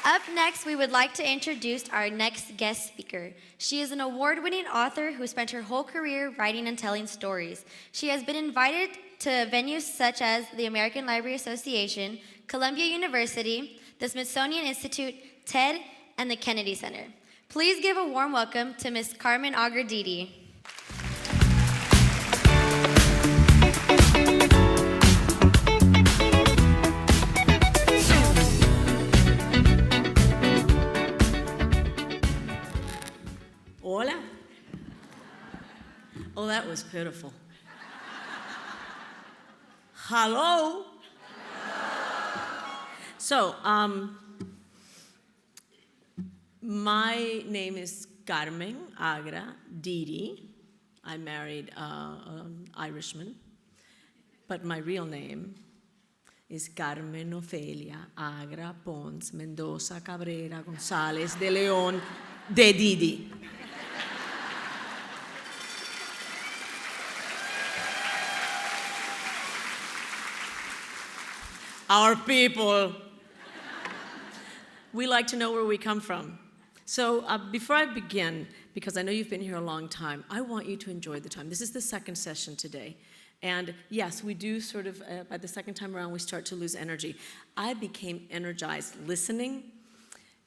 Up next, we would like to introduce our next guest speaker. She is an award-winning author who spent her whole career writing and telling stories. She has been invited to venues such as the American Library Association, Columbia University, the Smithsonian Institute, TED, and the Kennedy Center. Please give a warm welcome to Ms. Carmen Agra Deedy. Hola. Oh, that was pitiful. Hello. So, my name is Carmen Agra Deedy. I married an Irishman, but my real name is Carmen Ofelia Agra Pons Mendoza Cabrera González de León de Deedy. Our people. We like to know where we come from. So before I begin, because I know you've been here a long time, I want you to enjoy the time. This is the second session today. And yes, we do sort of, by the second time around, we start to lose energy. I became energized listening,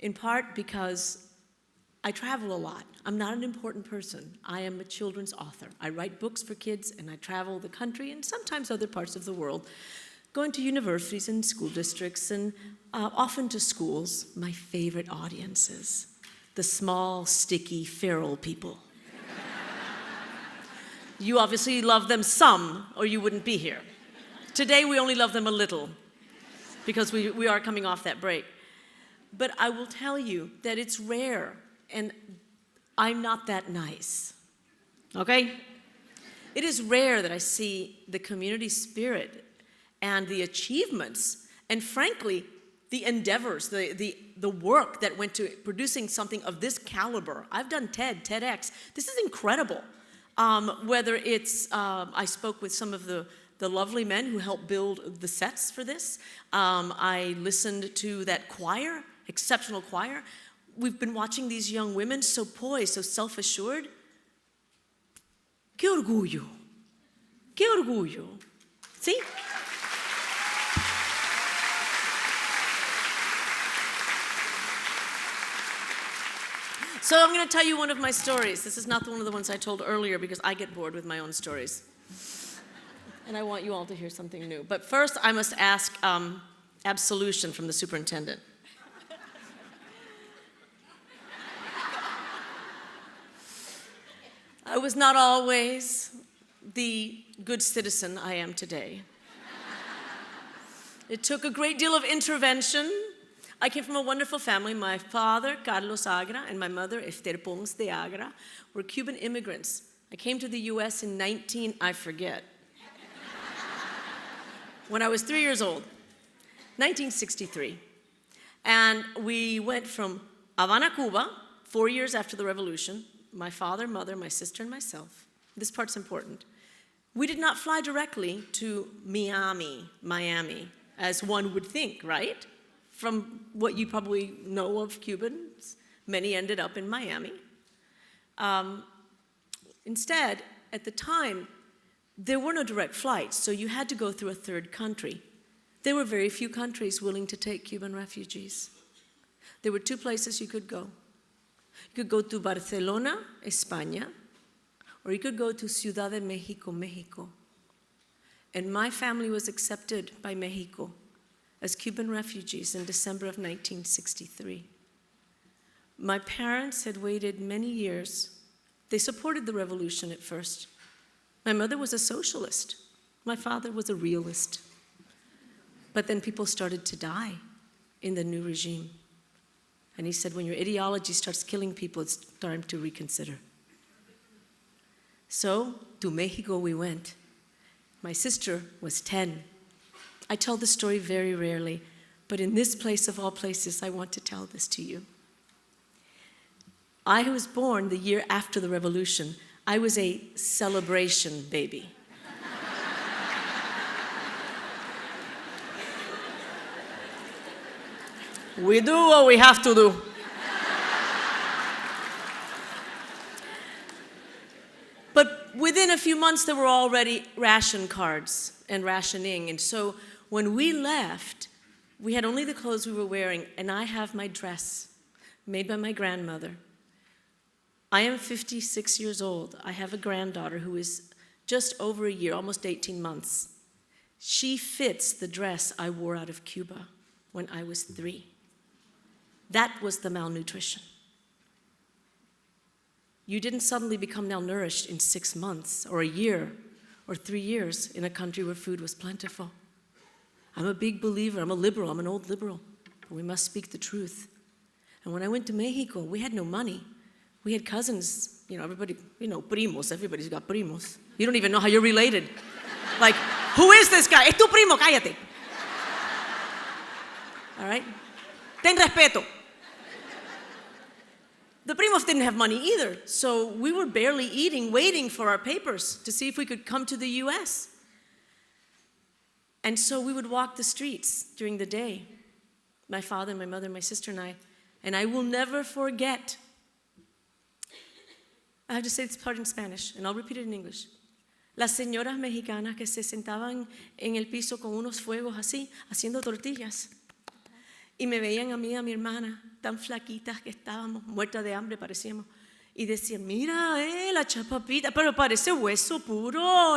in part because I travel a lot. I'm not an important person. I am a children's author. I write books for kids, and I travel the country and sometimes other parts of the world, going to universities and school districts and often to schools, my favorite audiences, the small, sticky, feral people. You obviously love them some, or you wouldn't be here. Today, we only love them a little, because we are coming off that break. But I will tell you that it's rare, and I'm not that nice, okay? It is rare that I see the community spirit and the achievements, and frankly, the endeavors, the work that went to producing something of this caliber. I've done TED, TEDx. This is incredible. Whether it's, I spoke with some of the lovely men who helped build the sets for this. I listened to that choir, exceptional choir. We've been watching these young women so poised, so self-assured. Qué orgullo. Qué orgullo. See? So I'm going to tell you one of my stories. This is not one of the ones I told earlier because I get bored with my own stories. And I want you all to hear something new. But first, I must ask absolution from the superintendent. I was not always the good citizen I am today. It took a great deal of intervention. I came from a wonderful family. My father, Carlos Agra, and my mother, Esther Pons de Agra, were Cuban immigrants. I came to the US in I forget. When I was 3 years old, 1963. And we went from Havana, Cuba, 4 years after the revolution, my father, mother, my sister, and myself. This part's important. We did not fly directly to Miami, as one would think, right? From what you probably know of Cubans, many ended up in Miami. Instead, at the time, there were no direct flights, so you had to go through a third country. There were very few countries willing to take Cuban refugees. There were two places you could go. You could go to Barcelona, España, or you could go to Ciudad de México, Mexico. And my family was accepted by Mexico as Cuban refugees in December of 1963. My parents had waited many years. They supported the revolution at first. My mother was a socialist. My father was a realist. But then people started to die in the new regime. And he said, when your ideology starts killing people, it's time to reconsider. So, to Mexico we went. My sister was 10. I tell this story very rarely, but in this place of all places, I want to tell this to you. I was born the year after the revolution. I was a celebration baby. We do what we have to do. But within a few months, there were already ration cards and rationing. And so when we left, we had only the clothes we were wearing, and I have my dress made by my grandmother. I am 56 years old. I have a granddaughter who is just over a year, almost 18 months. She fits the dress I wore out of Cuba when I was 3. That was the malnutrition. You didn't suddenly become malnourished in 6 months or a year or 3 years in a country where food was plentiful. I'm a big believer. I'm a liberal. I'm an old liberal. But we must speak the truth. And when I went to Mexico, we had no money. We had cousins, everybody, primos. Everybody's got primos. You don't even know how you're related. Like, who is this guy? Es tu primo, cállate. All right? Ten respeto. The primos didn't have money either, so we were barely eating, waiting for our papers to see if we could come to the US. And so we would walk the streets during the day, my father, my mother, my sister, and I will never forget. I have to say this part in Spanish, and I'll repeat it in English. Las señoras mexicanas que se sentaban en el piso con unos fuegos así, haciendo tortillas. Y me veían a mí, a mi hermana, tan flaquitas que estábamos, muertas de hambre parecíamos. Y decían, mira, la chapapita, pero parece hueso puro,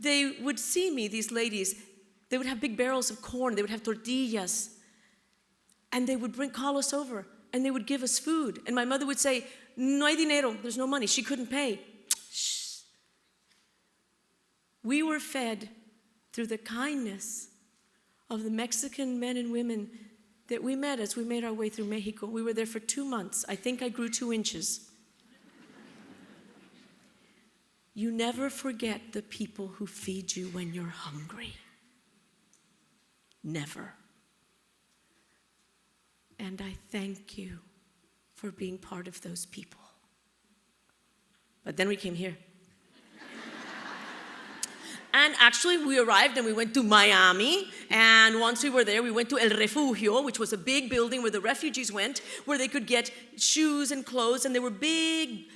They would see me, these ladies, they would have big barrels of corn, they would have tortillas, and they would call us over, and they would give us food. And my mother would say, no hay dinero, there's no money, she couldn't pay. Shh. We were fed through the kindness of the Mexican men and women that we met as we made our way through Mexico. We were there for 2 months. I think I grew 2 inches. You never forget the people who feed you when you're hungry. Never. And I thank you for being part of those people. But then we came here. And actually, we arrived and we went to Miami. And once we were there, we went to El Refugio, which was a big building where the refugees went, where they could get shoes and clothes. And there were big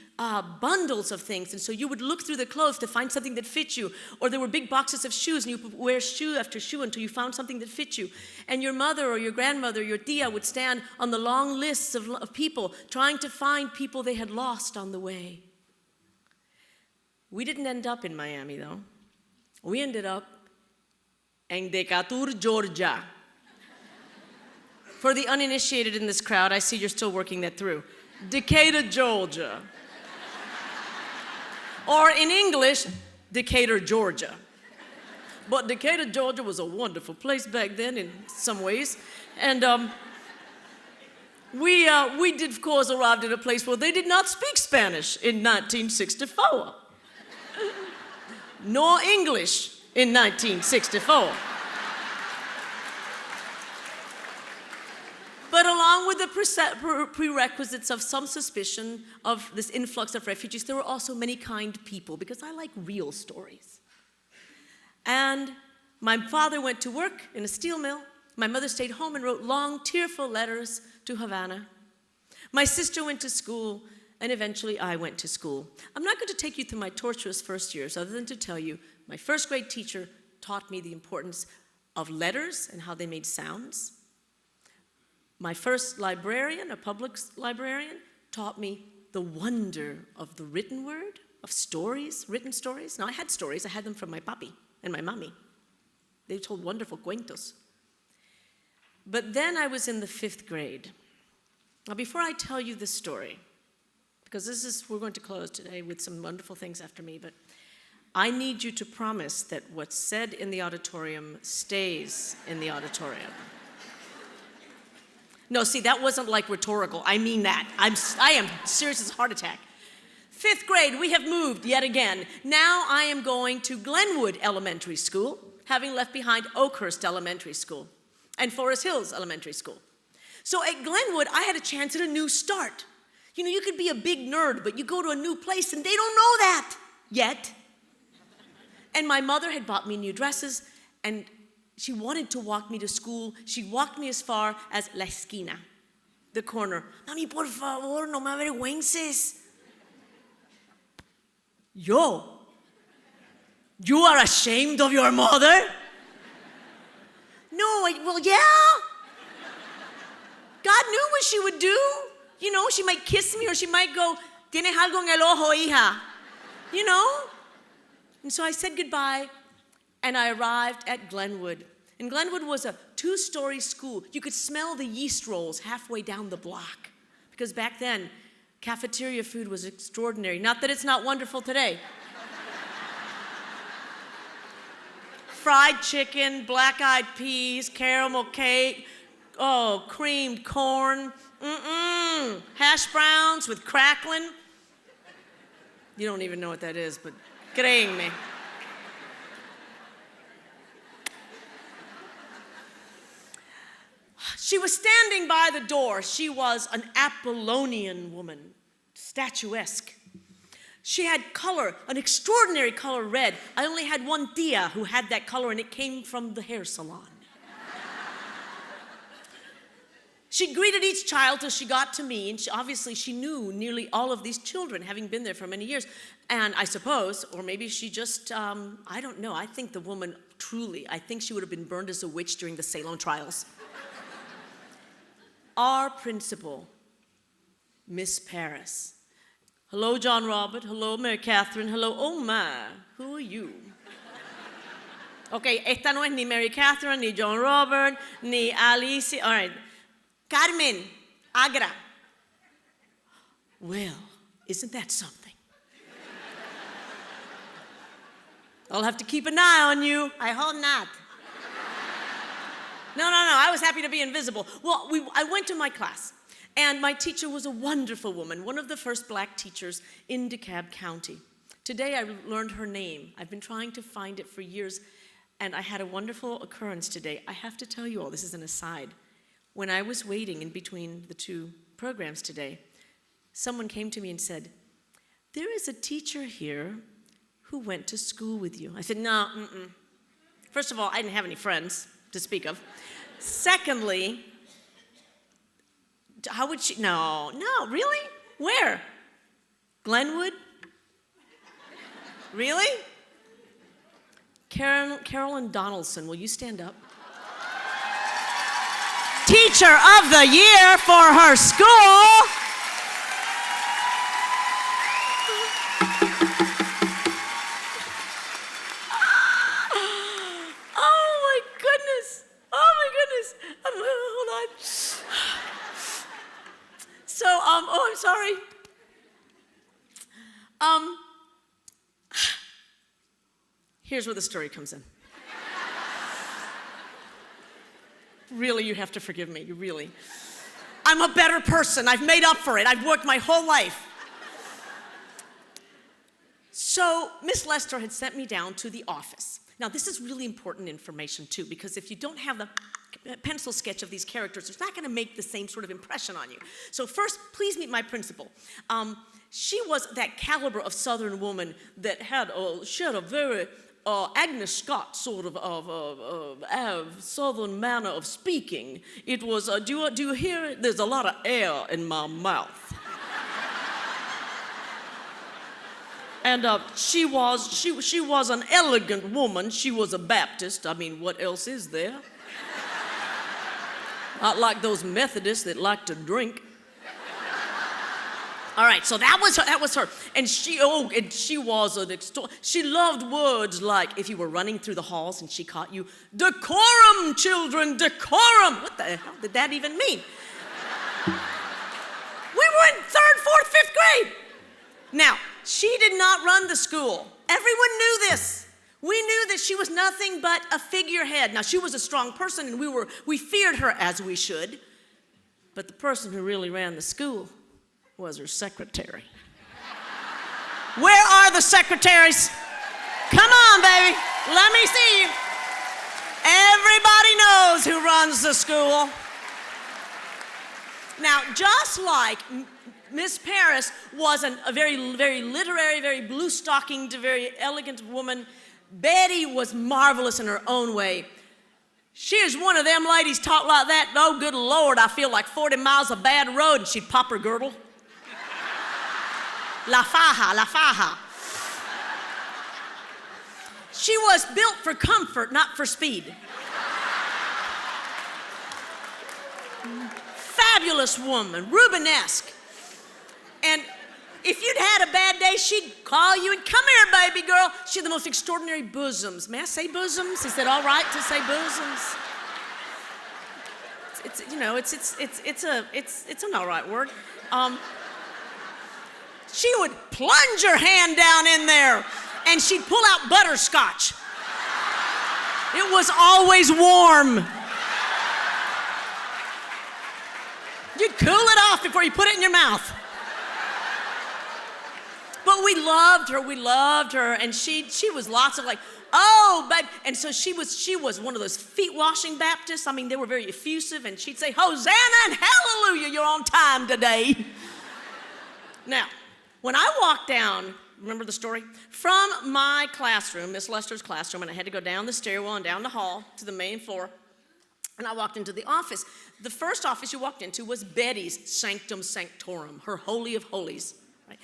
bundles of things. And so you would look through the clothes to find something that fit you. Or there were big boxes of shoes, and you would wear shoe after shoe until you found something that fit you. And your mother or your grandmother, your tia, would stand on the long lists of people trying to find people they had lost on the way. We didn't end up in Miami, though. We ended up in Decatur, Georgia. For the uninitiated in this crowd, I see you're still working that through. Decatur, Georgia. Or in English, Decatur, Georgia. But Decatur, Georgia was a wonderful place back then in some ways. And we did, of course, arrived at a place where they did not speak Spanish in 1964. Nor English in 1964. But along with the prerequisites of some suspicion of this influx of refugees, there were also many kind people, because I like real stories. And my father went to work in a steel mill. My mother stayed home and wrote long, tearful letters to Havana. My sister went to school, and eventually I went to school. I'm not going to take you through my torturous first years, other than to tell you my first grade teacher taught me the importance of letters and how they made sounds. My first librarian, a public librarian, taught me the wonder of the written word, of stories, written stories. Now, I had stories. I had them from my papi and my mommy. They told wonderful cuentos. But then I was in the 5th grade. Now, before I tell you the story, because we're going to close today with some wonderful things after me, but I need you to promise that what's said in the auditorium stays in the auditorium. No, see, that wasn't like rhetorical. I mean that. I am serious as a heart attack. 5th grade, we have moved yet again. Now I am going to Glenwood Elementary School, having left behind Oakhurst Elementary School and Forest Hills Elementary School. So at Glenwood, I had a chance at a new start. You know, you could be a big nerd, but you go to a new place and they don't know that yet. And my mother had bought me new dresses, and she wanted to walk me to school. She walked me as far as la esquina, the corner. Mami, por favor, no me avergüences. Yo? You are ashamed of your mother? No, well, yeah. God knew what she would do. You know, she might kiss me or she might go, tienes algo en el ojo, hija. You know? And so I said goodbye and I arrived at Glenwood. And Glenwood was a 2-story school. You could smell the yeast rolls halfway down the block. Because back then, cafeteria food was extraordinary. Not that it's not wonderful today. Fried chicken, black-eyed peas, caramel cake, creamed corn, hash browns with crackling. You don't even know what that is, but créeme. She was standing by the door. She was an Apollonian woman, statuesque. She had color, an extraordinary color red. I only had one tia who had that color, and it came from the hair salon. She greeted each child till she got to me, and obviously she knew nearly all of these children, having been there for many years. And I suppose, or maybe she just, I don't know, I think the woman truly, I think she would have been burned as a witch during the Salem trials. Our principal, Miss Paris. Hello, John Robert. Hello, Mary Catherine. Hello, oh my, who are you? Okay, esta no es ni Mary Catherine, ni John Robert, ni Alicia. All right. Carmen Agra. Well, isn't that something? I'll have to keep an eye on you. I hope not. No, I was happy to be invisible. Well, I went to my class, and my teacher was a wonderful woman, one of the first black teachers in DeKalb County. Today, I learned her name. I've been trying to find it for years, and I had a wonderful occurrence today. I have to tell you all, this is an aside. When I was waiting in between the 2 programs today, someone came to me and said, there is a teacher here who went to school with you. I said, no, First of all, I didn't have any friends to speak of. Secondly, how would she, no, really? Where? Glenwood? Really? Carolyn Donaldson, will you stand up? Teacher of the Year for her school. Hold on. So, I'm sorry. Here's where the story comes in. Really, you have to forgive me, you really. I'm a better person, I've made up for it, I've worked my whole life. So, Miss Lester had sent me down to the office. Now, this is really important information, too, because if you don't have the pencil sketch of these characters, it's not going to make the same sort of impression on you. So first, please meet my principal. She was that caliber of Southern woman that she had a very Agnes Scott sort of Southern manner of speaking. It was, do you hear it? There's a lot of air in my mouth. And she was an elegant woman. She was a Baptist. I mean, what else is there? Not like those Methodists that like to drink. All right, so that was her. And she was she loved words like, if you were running through the halls and she caught you, decorum, children, decorum. What the hell did that even mean? We were in 3rd, 4th, 5th grade. Now, she did not run the school. Everyone knew this. We knew that she was nothing but a figurehead. Now, she was a strong person, and we feared her as we should. But the person who really ran the school was her secretary. Where are the secretaries? Come on, baby. Let me see you. Everybody knows who runs the school. Now, just like Miss Paris was a very, very literary, very blue-stockinged, very elegant woman, Betty was marvelous in her own way. She is one of them ladies talk like that. Oh, good Lord, I feel like 40 miles of bad road, and she'd pop her girdle. La faja, la faja. She was built for comfort, not for speed. Fabulous woman, Rubenesque. And if you'd had a bad day, she'd call you and come here, baby girl. She had the most extraordinary bosoms. May I say bosoms? Is that all right to say bosoms? It's an all right word. She would plunge her hand down in there and she'd pull out butterscotch. It was always warm. You'd cool it off before you put it in your mouth. But we loved her, and she was lots of like, oh, babe. And so she was one of those feet-washing Baptists. I mean, they were very effusive, and she'd say, Hosanna and hallelujah, you're on time today. Now, when I walked down, remember the story? From my classroom, Miss Lester's classroom, and I had to go down the stairwell and down the hall to the main floor, and I walked into the office. The first office you walked into was Betty's sanctum sanctorum, her holy of holies. Right?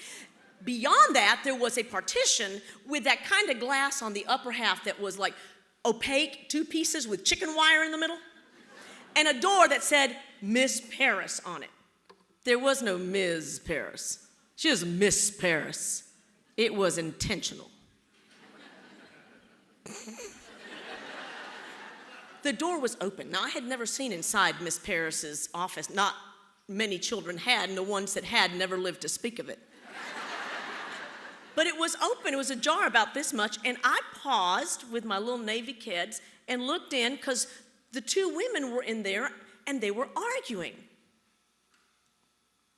Beyond that, there was a partition with that kind of glass on the upper half that was like opaque, 2 pieces with chicken wire in the middle, and a door that said Miss Paris on it. There was no Ms. Paris. She was Miss Paris. It was intentional. The door was open. Now, I had never seen inside Miss Paris's office. Not many children had, and the ones that had never lived to speak of it. But it was open. It was ajar about this much, and I paused with my little Navy kids and looked in because the 2 women were in there, and they were arguing.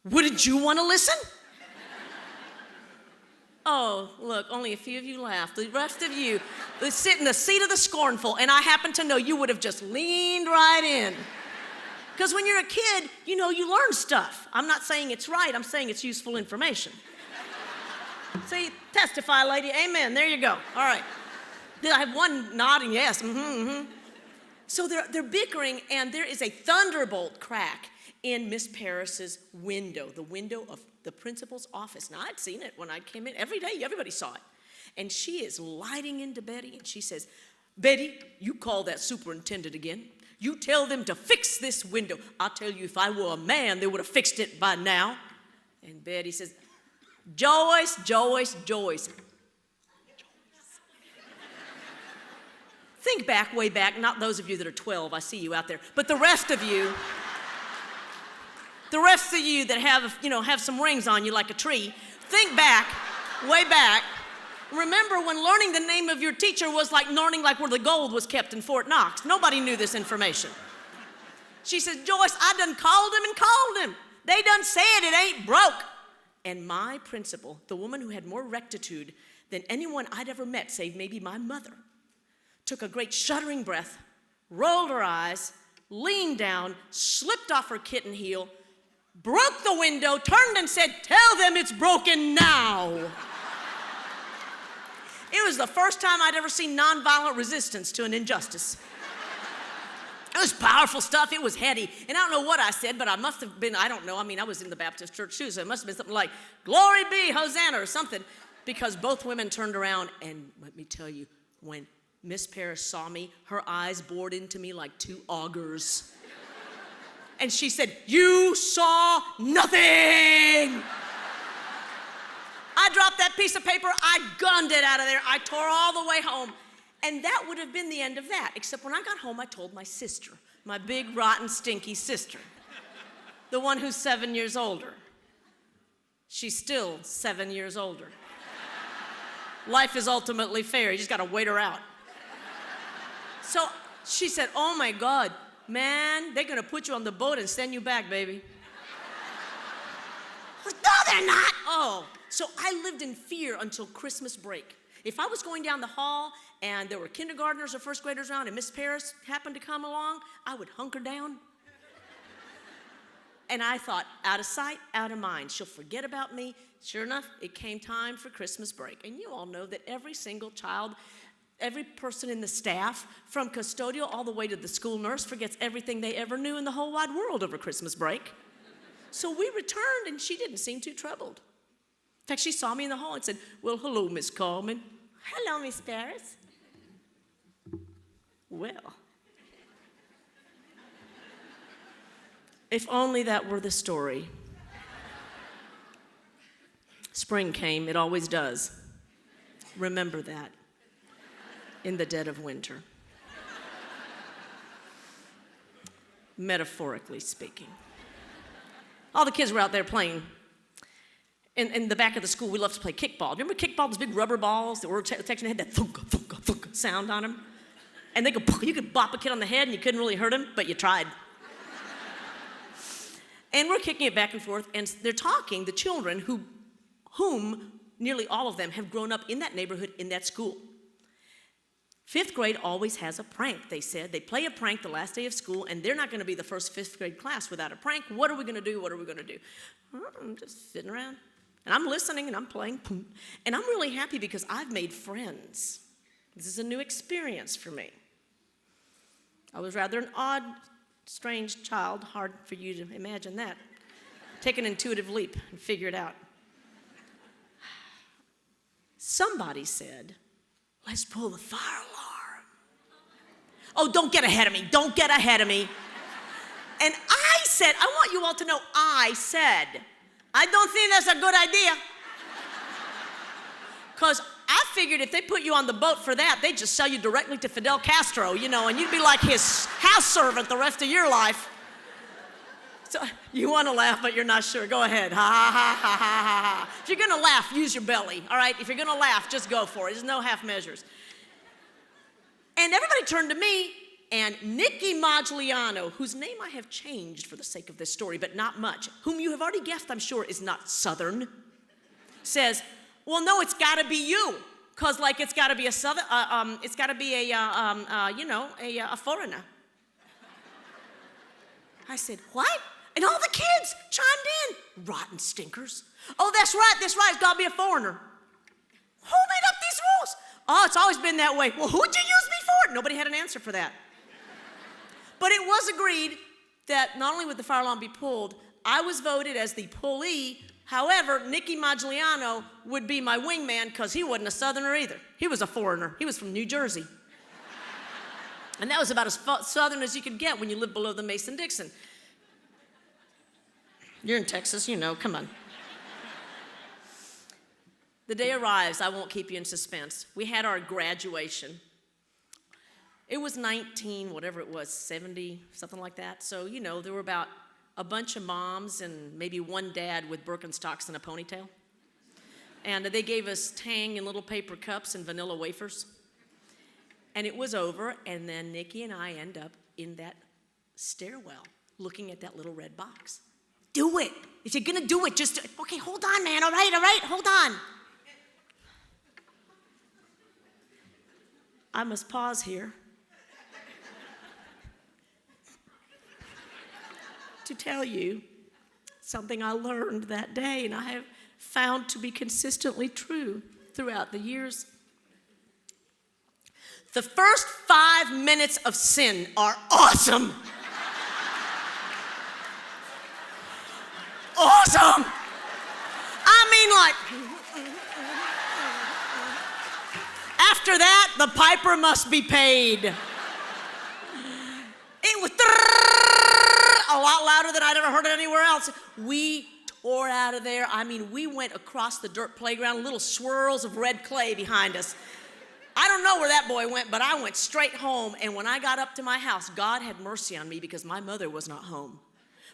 Wouldn't you want to listen? Oh, look, only a few of you laughed. The rest of you sit in the seat of the scornful, and I happen to know you would have just leaned right in. Because when you're a kid, you learn stuff. I'm not saying it's right. I'm saying it's useful information. See, testify, lady. Amen. There you go. All right. I have one nodding yes. So they're bickering, and there is a thunderbolt crack in Miss Paris's window, the window of the principal's office. Now, I'd seen it when I came in. Every day, everybody saw it. And she is lighting into Betty, and she says, Betty, you call that superintendent again. You tell them to fix this window. I'll tell you, if I were a man, they would have fixed it by now. And Betty says, Joyce. Think back, way back, not those of you that are 12, I see you out there, but the rest of you that have some rings on you like a tree, think back, way back. Remember when learning the name of your teacher was like learning like where the gold was kept in Fort Knox. Nobody knew this information. She says, Joyce, I done called him. They done said it ain't broke. And my principal, the woman who had more rectitude than anyone I'd ever met, save maybe my mother, took a great shuddering breath, rolled her eyes, leaned down, slipped off her kitten heel, broke the window, turned and said, tell them it's broken now. It was the first time I'd ever seen nonviolent resistance to an injustice. It was powerful stuff. It was heady. And I don't know what I said, but I must have been, I don't know. I mean, I was in the Baptist church too, so it must have been something like, glory be, Hosanna, or something, because both women turned around, and let me tell you, when Miss Paris saw me, her eyes bored into me like 2 augers. And she said, you saw nothing. I dropped that piece of paper. I gunned it out of there. I tore all the way home. And that would have been the end of that, except when I got home, I told my sister, my big, rotten, stinky sister, the one who's 7 years older. She's still 7 years older. Life is ultimately fair. You just got to wait her out. So she said, oh, my God, man, they're going to put you on the boat and send you back, baby. I was, no, they're not. Oh, so I lived in fear until Christmas break. If I was going down the hall and there were kindergartners or first graders around and Miss Paris happened to come along, I would hunker down. And I thought, out of sight, out of mind. She'll forget about me. Sure enough, it came time for Christmas break. And you all know that every single child every person in the staff, from custodial all the way to the school nurse, forgets everything they ever knew in the whole wide world over Christmas break. So we returned, and she didn't seem too troubled. In fact, she saw me in the hall and said, "Well, hello, Miss Carmen." "Hello, Miss Paris." Well, if only that were the story. Spring came, it always does. Remember that in the dead of winter. Metaphorically speaking. All the kids were out there playing. In the back of the school, we loved to play kickball. Remember kickball, those big rubber balls that were attached, had that thunk, thunk, thunk sound on them? And they you could bop a kid on the head and you couldn't really hurt him, but you tried. And we're kicking it back and forth, and they're talking, the children, whom nearly all of them have grown up in that neighborhood, in that school. 5th grade always has a prank, they said. They play a prank the last day of school, and they're not going to be the first 5th grade class without a prank. What are we going to do? What are we going to do? I'm just sitting around, and I'm listening, and I'm playing. And I'm really happy because I've made friends. This is a new experience for me. I was rather an odd, strange child. Hard for you to imagine that. Take an intuitive leap and figure it out. Somebody said, "Let's pull the fire alarm." Oh, don't get ahead of me. Don't get ahead of me. And I said, I want you all to know, I said, I don't think that's a good idea. Because I figured if they put you on the boat for that, they'd just sell you directly to Fidel Castro, and you'd be like his house servant the rest of your life. So you want to laugh, but you're not sure. Go ahead. Ha, ha, ha, ha, ha, ha. If you're going to laugh, use your belly, all right? If you're going to laugh, just go for it. There's no half measures. And everybody turned to me, and Nikki Magliano, whose name I have changed for the sake of this story, but not much, whom you have already guessed, I'm sure, is not Southern, says, "Well, no, it's got to be you, because it's got to be a Southern, it's got to be a foreigner." I said, "What?" And all the kids chimed in. Rotten stinkers. "Oh, that's right, it's got to be a foreigner." Who made up these rules? "Oh, it's always been that way." Well, who'd you use me for? Nobody had an answer for that. But it was agreed that not only would the fire alarm be pulled, I was voted as the pullee. However, Nicky Magliano would be my wingman because he wasn't a Southerner either. He was a foreigner. He was from New Jersey. And that was about as Southern as you could get when you live below the Mason-Dixon. You're in Texas, come on. The day arrives, I won't keep you in suspense. We had our graduation. It was 70, something like that. So, there were about a bunch of moms and maybe one dad with Birkenstocks and a ponytail. And they gave us Tang in little paper cups and vanilla wafers. And it was over, and then Nikki and I end up in that stairwell looking at that little red box. Do it. If you're going to do it, just do it. Okay, hold on, man. All right, hold on. I must pause here to tell you something I learned that day, and I have found to be consistently true throughout the years. The first 5 minutes of sin are awesome. Awesome. After that, the piper must be paid. It was a lot louder than I'd ever heard it anywhere else. We tore out of there. We went across the dirt playground, little swirls of red clay behind us. I don't know where that boy went, but I went straight home. And when I got up to my house, God had mercy on me because my mother was not home.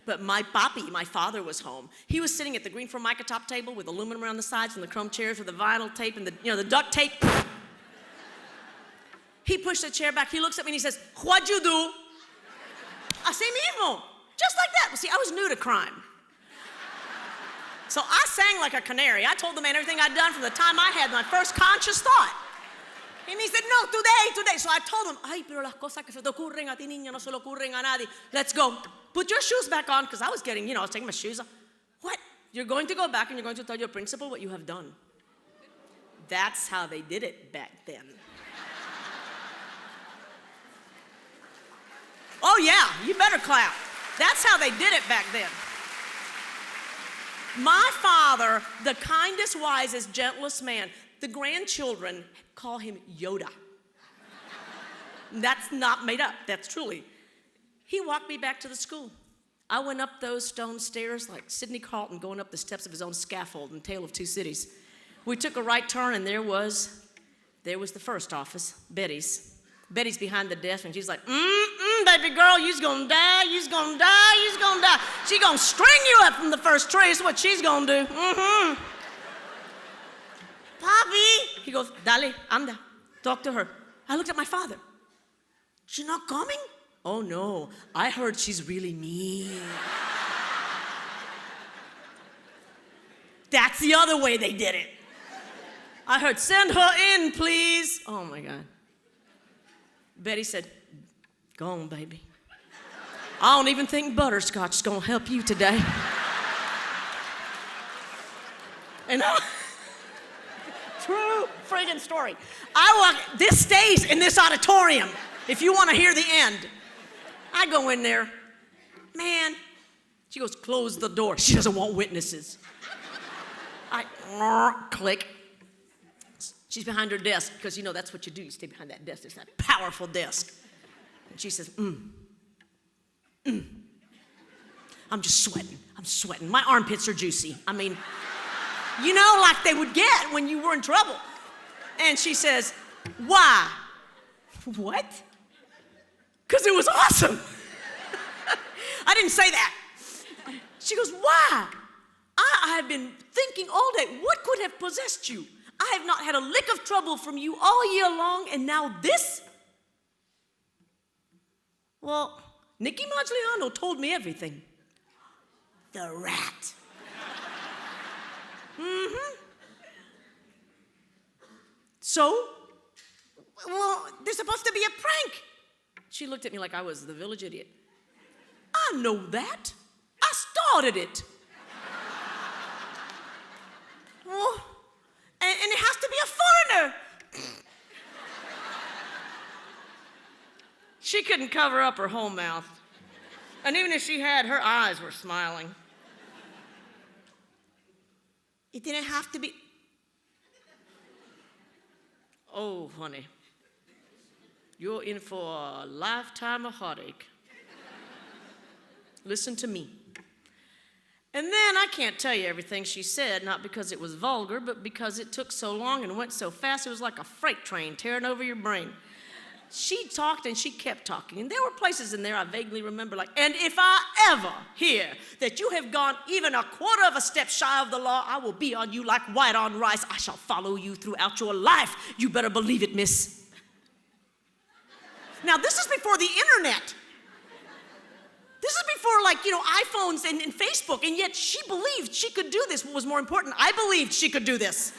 But my papi, my father, was home. He was sitting at the green formica top table with aluminum around the sides and the chrome chairs with the vinyl tape and the duct tape. He pushed the chair back. He looks at me and he says, "What'd you do?" Así mismo. Just like that. See, I was new to crime. So I sang like a canary. I told the man everything I'd done from the time I had my first conscious thought. And he said, "No, today." So I told him, "Ay, pero las cosas que se te ocurren a ti, niña, no se le ocurren a nadie. Let's go. Put your shoes back on," because I was getting, I was taking my shoes off. "What? You're going to go back and you're going to tell your principal what you have done." That's how they did it back then. Oh yeah, you better clap. That's how they did it back then. My father, the kindest, wisest, gentlest man, the grandchildren call him Yoda. That's not made up, that's truly. He walked me back to the school. I went up those stone stairs like Sidney Carlton going up the steps of his own scaffold in Tale of Two Cities. We took a right turn and there was the first office, Betty's. Betty's behind the desk and she's like, baby girl, you's gonna die, you's gonna die, you's gonna die. She gonna string you up from the first tree, is what she's gonna do. Papi. He goes, dale, anda, talk to her. I looked at my father. She's not coming? Oh no, I heard she's really mean. That's the other way they did it. I heard, send her in, please. Oh my God. Betty said, go on, baby. I don't even think butterscotch is gonna help you today. And true friggin' story. This stays in this auditorium if you wanna hear the end. I go in there, man, she goes, close the door. She doesn't want witnesses. Click. She's behind her desk, because you know that's what you do. You stay behind that desk. It's that powerful desk. And she says, I'm just sweating. I'm sweating. My armpits are juicy. I mean, you know, like they would get when you were in trouble. And she says, why? What? Because it was awesome. I didn't say that. She goes, why? I have been thinking all day, what could have possessed you? I have not had a lick of trouble from you all year long, and now this? Well, Nicky Magliano told me everything. The rat. So, well, there's supposed to be a prank. She looked at me like I was the village idiot. I know that. I started it. Well, and it has to be a foreigner. She couldn't cover up her whole mouth. And even if she had, her eyes were smiling. It didn't have to be. Oh, honey. You're in for a lifetime of heartache. Listen to me. And then I can't tell you everything she said, not because it was vulgar, but because it took so long and went so fast, it was like a freight train tearing over your brain. She talked and she kept talking, and there were places in there I vaguely remember, like, and if I ever hear that you have gone even a quarter of a step shy of the law, I will be on you like white on rice. I shall follow you throughout your life. You better believe it, miss. Now, this is before the internet. This is before, like, you know, iPhones and Facebook, and yet she believed she could do this. What was more important, I believed she could do this.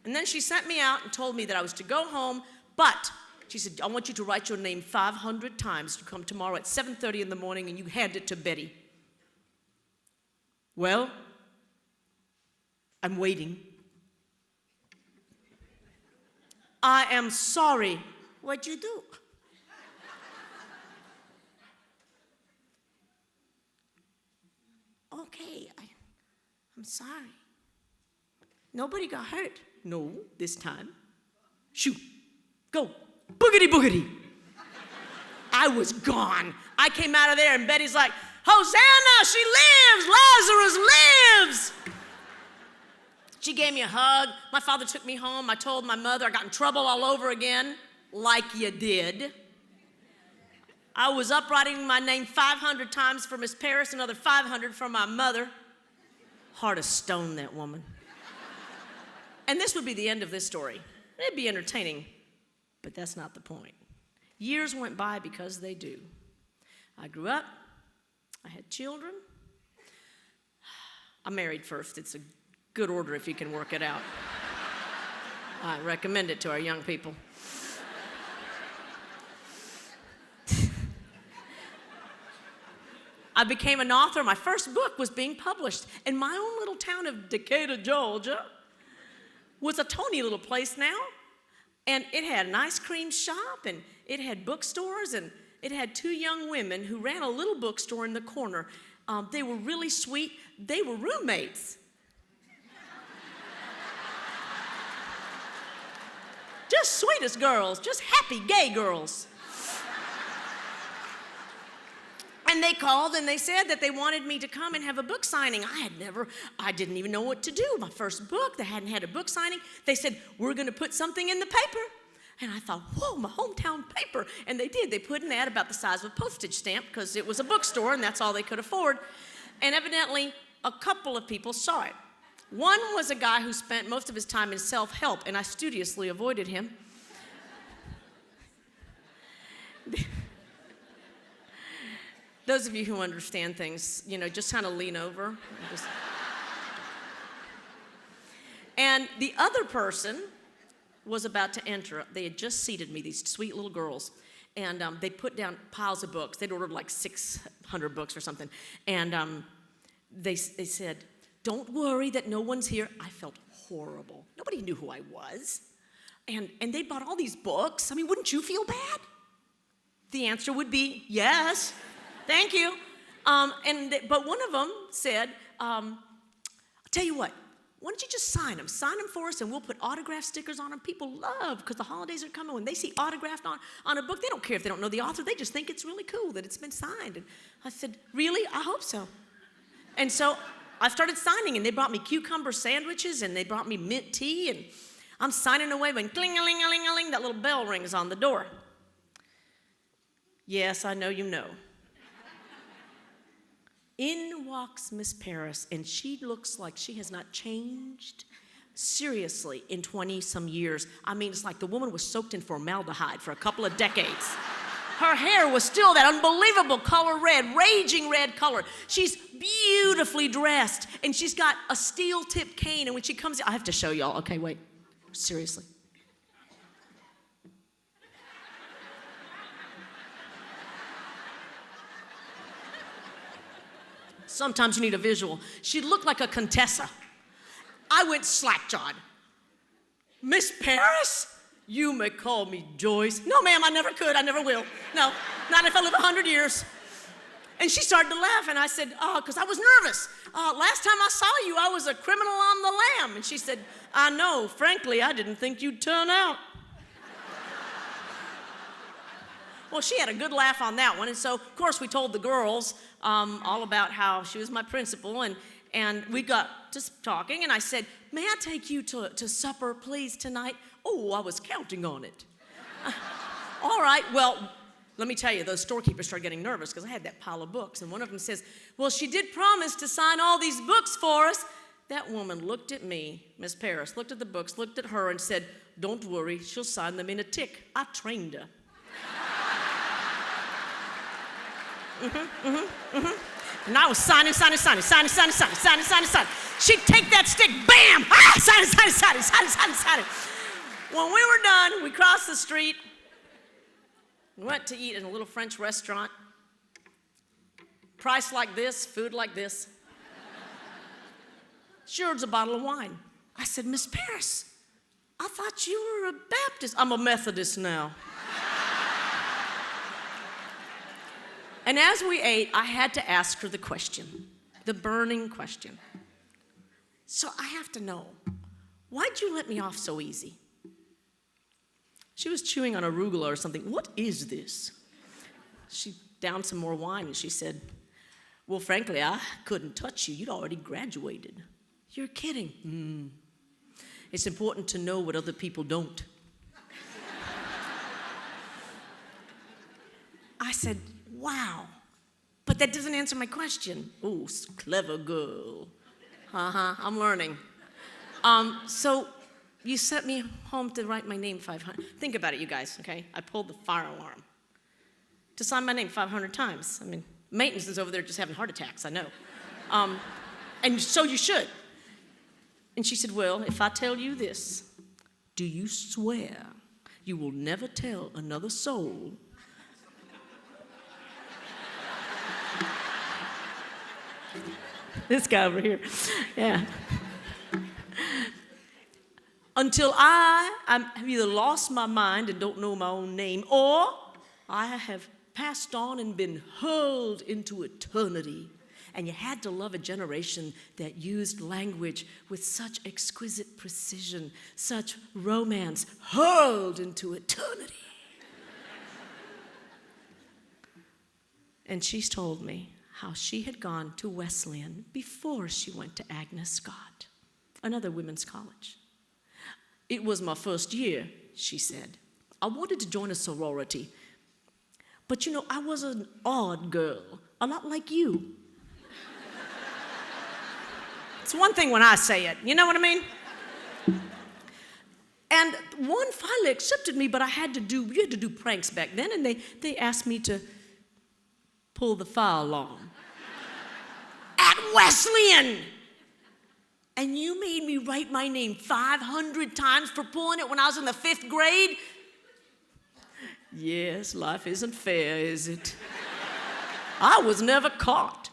And then she sent me out and told me that I was to go home, but she said, I want you to write your name 500 times. You come tomorrow at 7:30 in the morning and you hand it to Betty. Well, I'm waiting. I am sorry. What'd you do? Okay, I'm sorry. Nobody got hurt. No, this time. Shoot, go, boogity boogity. I was gone. I came out of there and Betty's like, Hosanna, she lives, Lazarus lives. She gave me a hug. My father took me home. I told my mother I got in trouble all over again, like you did. I was up writing my name 500 times for Miss Paris, another 500 for my mother. Heart of stone, that woman. And this would be the end of this story. It'd be entertaining, but that's not the point. Years went by because they do. I grew up. I had children. I married first. It's a good order if you can work it out. I recommend it to our young people. I became an author. My first book was being published in my own little town of Decatur, Georgia. Was a Tony little place now. And it had an ice cream shop, and it had bookstores, and it had two young women who ran a little bookstore in the corner. They were really sweet. They were roommates. Just sweetest girls, just happy gay girls. And they called and they said that they wanted me to come and have a book signing. I didn't even know what to do. My first book, they hadn't had a book signing. They said, we're gonna put something in the paper. And I thought, whoa, my hometown paper. And they did. They put an ad about the size of a postage stamp because it was a bookstore and that's all they could afford. And evidently, a couple of people saw it. One was a guy who spent most of his time in self-help, and I studiously avoided him. Those of you who understand things, just kind of lean over. And the other person was about to enter. They had just seated me, these sweet little girls, and they put down piles of books. They'd ordered like 600 books or something. And they said, don't worry that no one's here. I felt horrible. Nobody knew who I was. And they bought all these books. I mean, wouldn't you feel bad? The answer would be yes. Thank you. But one of them said, I'll tell you what, why don't you just sign them? Sign them for us and we'll put autograph stickers on them. People love, because the holidays are coming, when they see autographed on a book, they don't care if they don't know the author. They just think it's really cool that it's been signed. And I said, really? I hope so. And so I started signing, and they brought me cucumber sandwiches, and they brought me mint tea, and I'm signing away when cling-a-ling-a-ling-a-ling, that little bell rings on the door. Yes, I know you know. In walks Miss Paris, and she looks like she has not changed, seriously, in 20-some years. I mean, it's like the woman was soaked in formaldehyde for a couple of decades. Her hair was still that unbelievable color red, raging red color. She's beautifully dressed, and she's got a steel-tipped cane, and when she comes in, I have to show y'all. Okay, wait, seriously. Sometimes you need a visual. She looked like a Contessa. I went slack-jawed. Miss Paris? You may call me Joyce. No, ma'am, I never could. I never will. No, not if I live 100 years. And she started to laugh, and I said, because I was nervous. Last time I saw you, I was a criminal on the lam. And she said, I know. Frankly, I didn't think you'd turn out. Well, she had a good laugh on that one. And so, of course, we told the girls all about how she was my principal. And we got just talking. And I said, may I take you to supper, please, tonight? Oh, I was counting on it. All right, well, let me tell you, those storekeepers started getting nervous because I had that pile of books. And one of them says, well, she did promise to sign all these books for us. That woman looked at me, Miss Paris, looked at the books, looked at her, and said, don't worry, she'll sign them in a tick. I trained her. And I was signing. She'd take that stick, bam! Sign it. When we were done, we crossed the street. We went to eat in a little French restaurant. Price like this, food like this. She orders a bottle of wine. I said, Miss Paris, I thought you were a Baptist. I'm a Methodist now. And as we ate, I had to ask her the question, the burning question. So I have to know, why'd you let me off so easy? She was chewing on arugula or something. What is this? She downed some more wine and she said, well, frankly, I couldn't touch you. You'd already graduated. You're kidding. It's important to know what other people don't. I said, wow, but that doesn't answer my question. Oh, clever girl. I'm learning. So you sent me home to write my name 500. Think about it, you guys, okay? I pulled the fire alarm to sign my name 500 times. I mean, maintenance is over there just having heart attacks, I know. And so you should. And she said, well, if I tell you this, do you swear you will never tell another soul? This guy over here, yeah. until have either lost my mind and don't know my own name, or I have passed on and been hurled into eternity. And you had to love a generation that used language with such exquisite precision, such romance, hurled into eternity. And she's told me how she had gone to Wesleyan before she went to Agnes Scott, another women's college. It was my first year, she said. I wanted to join a sorority, but I was an odd girl, a lot like you. It's one thing when I say it, you know what I mean? And one finally accepted me, but you had to do pranks back then, and they asked me to pull the file along. At Wesleyan! And you made me write my name 500 times for pulling it when I was in the 5th grade? Yes, life isn't fair, is it? I was never caught.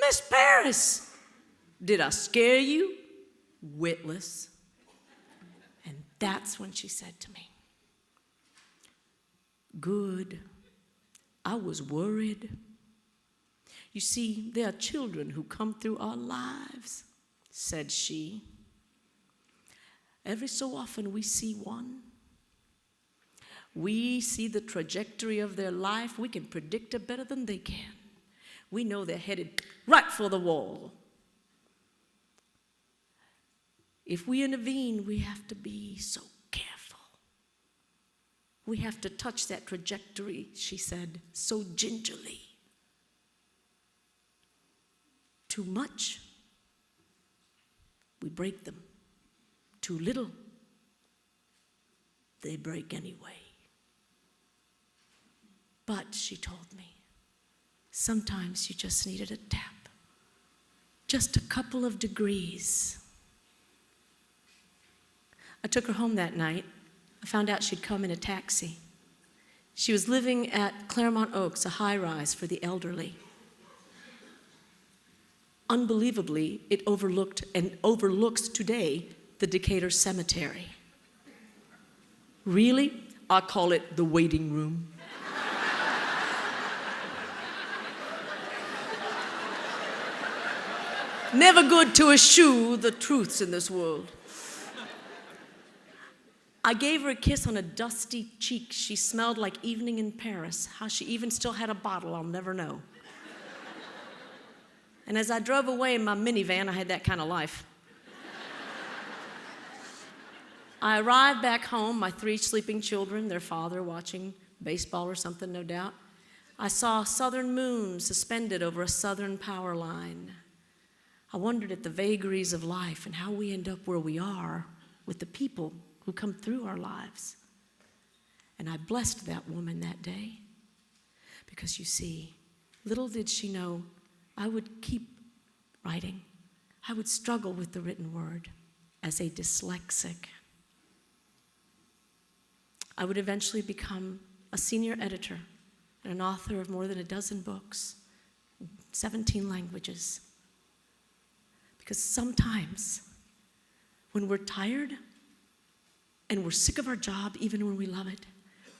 Miss Paris, did I scare you? Witless. And that's when she said to me, good. I was worried. You see, there are children who come through our lives, said she. Every so often we see one. We see the trajectory of their life. We can predict it better than they can. We know they're headed right for the wall. If we intervene, we have to be so careful. We have to touch that trajectory, she said, so gingerly. Too much, we break them. Too little, they break anyway. But, she told me, sometimes you just needed a tap. Just a couple of degrees. I took her home that night. I found out she'd come in a taxi. She was living at Claremont Oaks, a high-rise for the elderly. Unbelievably, it overlooked and overlooks today the Decatur Cemetery. Really? I call it the waiting room. Never good to eschew the truths in this world. I gave her a kiss on a dusty cheek. She smelled like evening in Paris. How she even still had a bottle, I'll never know. And as I drove away in my minivan, I had that kind of life. I arrived back home, my 3 sleeping children, their father watching baseball or something, no doubt. I saw a southern moon suspended over a southern power line. I wondered at the vagaries of life and how we end up where we are with the people who come through our lives. And I blessed that woman that day because, you see, little did she know I would keep writing. I would struggle with the written word as a dyslexic. I would eventually become a senior editor and an author of more than a dozen books, 17 languages. Because sometimes when we're tired and we're sick of our job, even when we love it,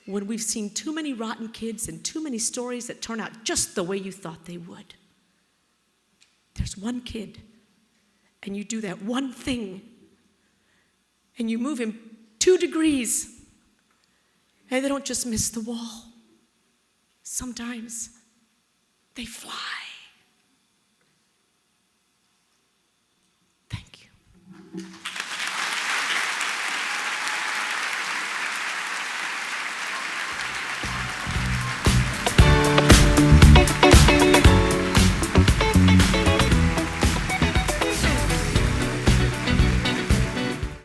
when we've seen too many rotten kids and too many stories that turn out just the way you thought they would, there's one kid, and you do that one thing, and you move him 2 degrees, and they don't just miss the wall. Sometimes they fly.